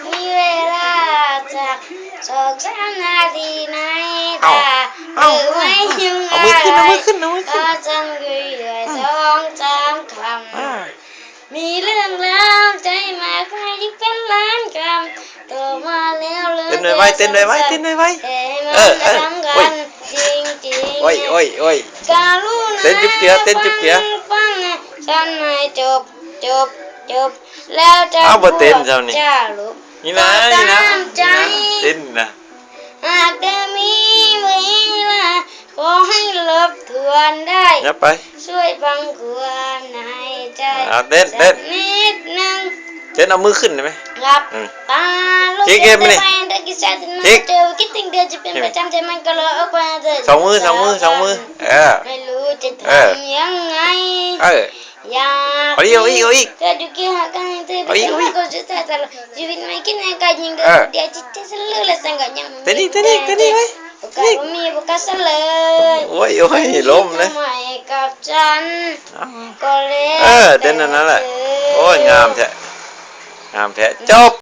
มีเวลาจาก2-3 นาทีในตาไม่ยุ่งอะไรก็จังคุยด้วย2-3 คำมีเรื่องราวใจมากมายที่เป็นล้านคำโตมาแล้วเลยเต้นไว้เต้นไว้มันสำคัญจริงๆการุณาฟังฉันให้จบแล้วจะพูดจะลุกก็ตามใจหากจะมีเวลาขอให้ลบทวนได้ช่วยบังควรในใจสักนิดนึงเต้นเอามือขึ้นได้ไหมหลับตาลูกเดินไปเดินกินชาติมาเจอคิดถึงเดือนจะเป็นประจำใจมันก็เลยออกมาเดินสองมือไม่รู้จะทำยังไงอยาก อีกเธอดูกี่หากันเธอเป็นคนก็จะตายตลอดชีวิตไม่คิดในการยิงเดินเดียวจิตใจสลือและสังกัดยังเต้นดิไว้โอกาสมีโอกาสเลย โอ้ยล้มเลยทำไมกับฉันก็เลยเต้นนั่นแหละโอ้ยงามแท้จบ